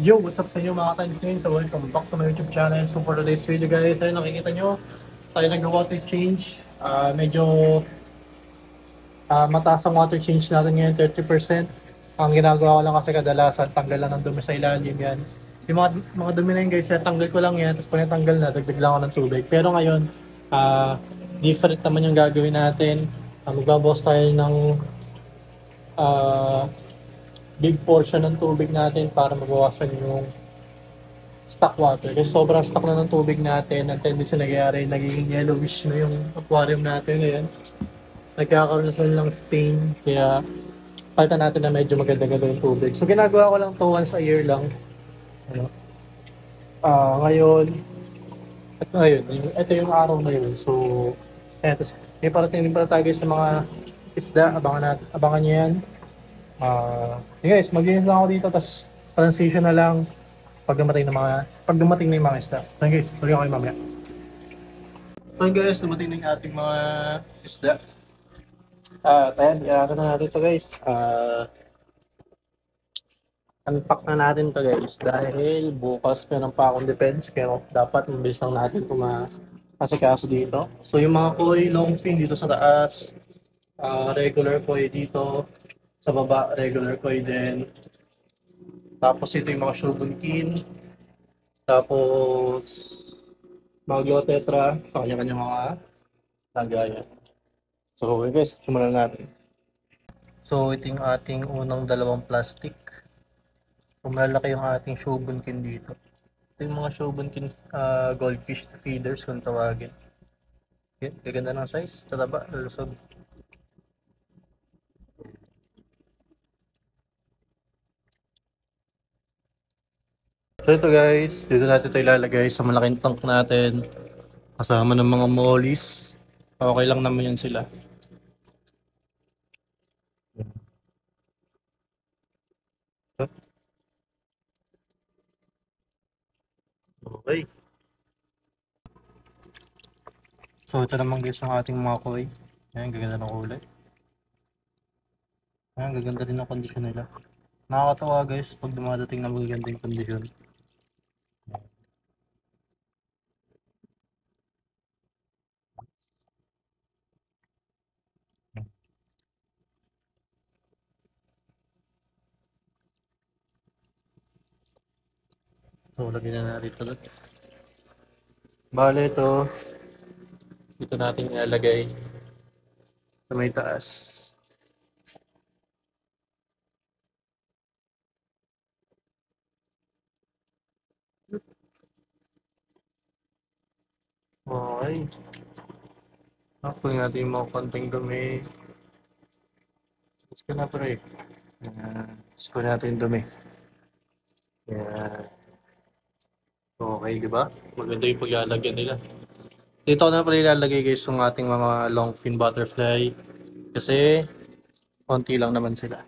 Yo, what's up sa inyo mga ka-Influence? So welcome back to my YouTube channel. So for today's video guys, ayun nakikita nyo, tayo nag-water change. Medyo mataas ang water change natin ngayon, 30%. Ang ginagawa ko lang kasi kadalasan, tanggal lang ng dumi sa ilalim yan. Yung mga dumi na yun guys, tanggal ko lang yan, tapos pag natanggal na, dagdag lang ako ng tubig. Pero ngayon, ah, different naman yung gagawin natin. Magbabawas tayo ng ah, big portion ng tubig natin para mabawasan yung stock water. Kasi sobrang stock na ng tubig natin, ang tendency nangyayari, nagiging yellowish na yung aquarium natin ngayon. Nagkakaroon na sila ng stain, kaya palitan natin na medyo maganda-ganda yung tubig. So ginagawa ko lang to once a year lang. Ano? Ngayon, ito yung araw na yun. So, tapos may parating din pala tayo sa mga isda, abangan nyo yan. Guys, maglinis lang ako dito, tapos transition na lang pag dumating na yung mga isda. So guys, tuloy ako kayo mamaya. So guys, dumating na yung ating mga isda. Ayan, ano na natin to guys. Unpack na natin to guys dahil bukas meron pa akong defense kaya dapat mabilis lang natin ito masikaso dito. So yung mga koi long fin dito sa taas, regular koi dito sa baba, regular koi din. Tapos ito yung mga shogunkin, tapos mga glotetra sa kanya-kanya mga lagayan. So okay guys, simulan natin. So ito yung ating unang dalawang plastic. So malalaki yung ating shogunkin dito. Ito yung mga shogunkin goldfish feeders kung tawagin. Okay, gaganda ng size, tataba, lulusog. So ito guys, dito natin ito ilalagay sa malaking tank natin. Kasama ng mga mollies. Okay lang naman yan sila. Okay. So ito naman guys yung ating mga koi. Ayan, gaganda ng kulay. Ayan, gaganda din ang kondisyon nila. Nakakatawa guys pag dumadating na magaganda yung kondisyon. So lagyan na natin ito ulit. Bale ito natin ilalagay sa may taas. Okay. Nakunin natin yung mga konting dumi. Tapos ka na pre. Tapos ko natin yung dumi. Yan. Okay, di ba? Maganda yung paglalagyan nila. Dito ko na pala ilalagay guys yung ating mga long fin butterfly. Kasi konti lang naman sila.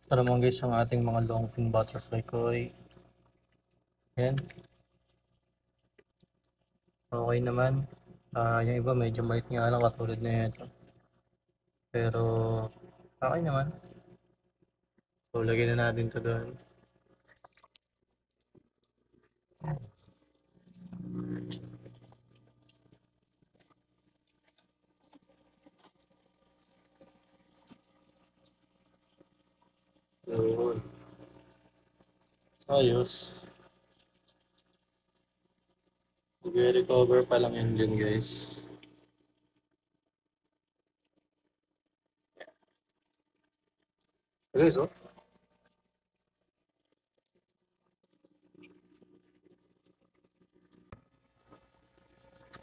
Ito naman guys yung ating mga long fin butterfly koi. Yan. Okay naman. Yung iba medyo maliit nga lang katulad na ito. Pero okay naman. So lagyan na natin ito doon. Yun. Ayos. Mag-recover pa lang yan dyan guys. Guys, oh.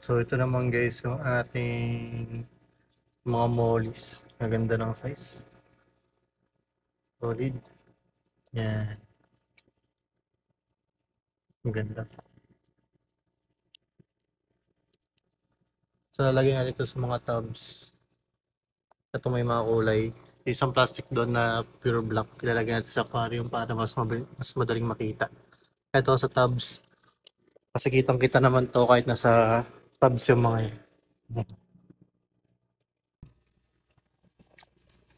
So ito naman guys yung ating mga mollies. Maganda ng size. Solid. Yan. Maganda. So lalagyan natin ito sa mga tubs. Ito may mga kulay. Isang plastic doon na pure black. Ilalagyan natin sa aquarium para mas madaling makita. Ito sa tubs. Kasi kitang kita naman to kahit nasa tubs yung mga yan.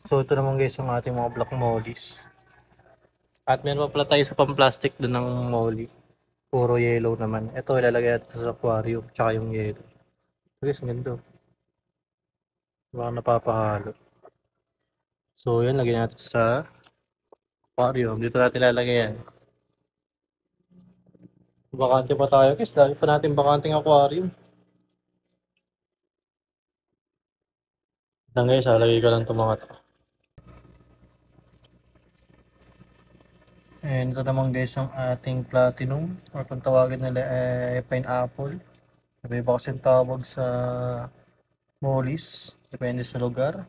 So ito naman guys yung ating mga black mollies. At meron pa pala tayo sa pang-plastic doon ng molly. Puro yellow naman. Ito ilalagay natin sa aquarium, tsaka yung yellow. So guys, ang ganda. Baka napapahalo. So yan, lagyan natin sa aquarium. Dito natin ilalagay yan. Bakante pa tayo guys. Dami pa natin bakanting aquarium. Lang guys, lagay ko lang itong mga to. And ito naman guys ang ating platinum. Or kung tawagin nila pineapple. Iba kasi tawag sa mollies. Depende sa lugar.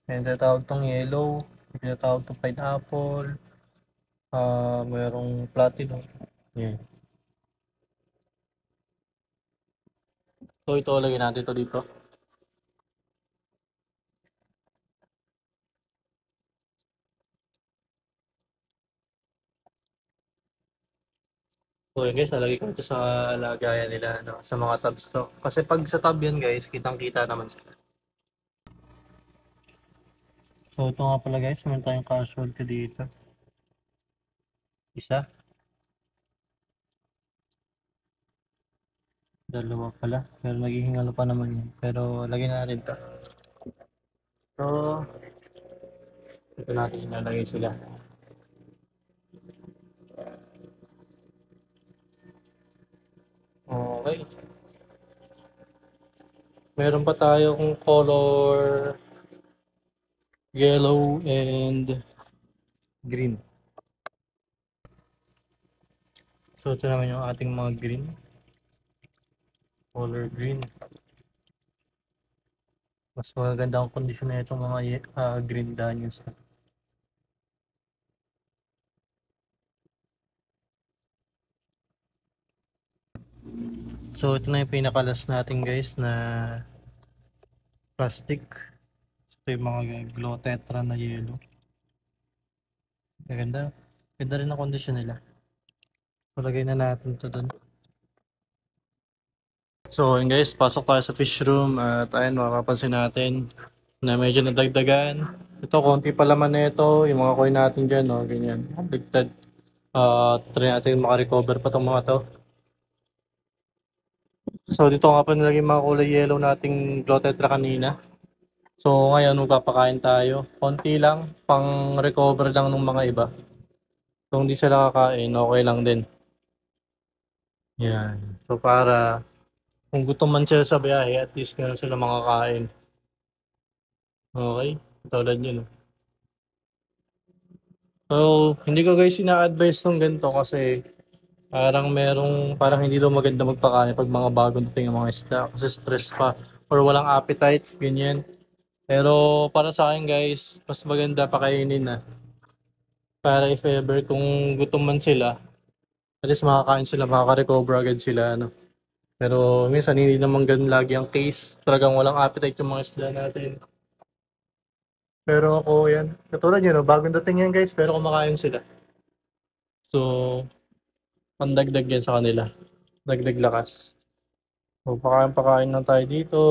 And tinatawag tong yellow. Tinatawag tong pineapple. Mayroong platinum. Yan. So ito, lagyan natin ito dito. So yun guys, lalagay ko ito sa lagayan nila, no, sa mga tabs to. Kasi pag sa tab yan guys, kitang-kita naman sila. So ito nga pala guys, meron tayong casualty dito. Isa. Dalawa pala. Pero magiging ano pa naman yun. Pero lagyan na natin ito. So, ito natin ilalagay sila. Okay. Meron pa tayong color yellow and green. So ito naman yung ating mga green. Color green. Mas maganda ang kondisyon na itong mga green daniels. So ito na yung pinakalas natin guys na plastic. Ito yung mga glow tetra na yellow. Maganda. Ganda rin ang kondisyon nila. So lagay na natin ito dun. So yun guys, pasok tayo sa fish room at ayun, makapansin natin na medyo nadagdagan. Ito, konti pa laman na ito. Yung mga coin natin dyan, no? Ganyan. Bigtad. Try natin makarecover pa itong mga to. So dito nga pa nilagay mga kulay yellow nating glow tetra kanina. So ngayon magpapakain tayo. Konti lang, pang recover lang ng mga iba. Kung hindi sila kakain, okay lang din. Yan. So para kung gutom man sila sa biyahe, at least meron sila makakain. Okay? Tulad yun. So, hindi ko guys ina-advise ng ganito kasi parang hindi daw maganda magpakain pag mga bagong dating ang mga isda kasi stress pa or walang appetite, ganyan. Pero para sa akin guys, mas maganda pakainin na. Para if ever kung gutom man sila, at least makakain sila, makaka-recover agad sila. Ano. Pero minsan hindi naman ganun lagi ang case. Talagang walang appetite yung mga isda natin. Pero ako yan, katulad yun, no, bagong dating yan guys, pero kumakain sila. So, pandagdag yan sa kanila. Dagdag lakas. So, pakain lang tayo dito.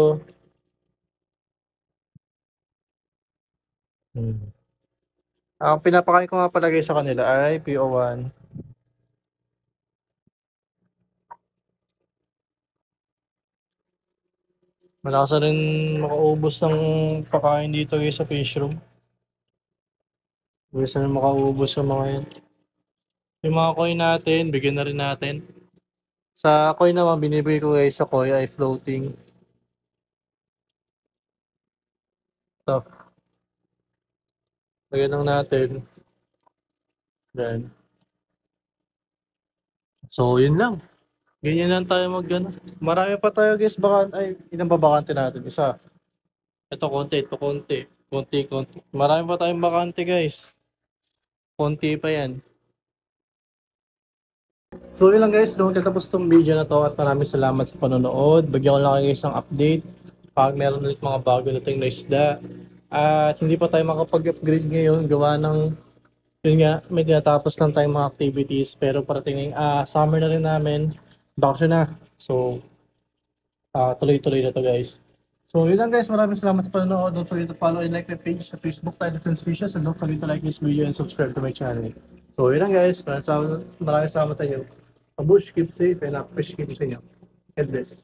Ang pinapakain ko nga palagay sa kanila ay PO1. Malakas na rin makaubos ng pakain dito guys sa fish room. Malakas na rin makaubos sa mga yan. Yung mga koi natin, bigyan na rin natin. Sa koi naman, binibigay ko guys sa koi ay floating. Ito. Lagyan lang natin. Then. So, yun lang. Ganyan lang tayo ano. Marami pa tayo guys, ilang ba bakante natin? Isa. Ito konti. Konti. Marami pa tayong bakante guys. Konti pa yan. So yun lang guys, doon tatapos tong video na to at maraming salamat sa panonood. Bagyan ko lang kayo isang update pag meron ulit mga bago nating na isda. At hindi pa tayo makapag-upgrade ngayon gawa ng yun nga, may tinatapos lang tayong mga activities pero parating summer na rin namin, bakasyon na. So tuloy-tuloy na to guys. So, yun lang guys. Maraming salamat sa panonood. Don't forget to follow and like my page sa Facebook, Tiny Friends Fishes. And don't forget to like this video and subscribe to my channel. So, yun lang guys. Maraming salamat sa inyo. Mabush, keep safe, and fish keep sa inyo. God bless.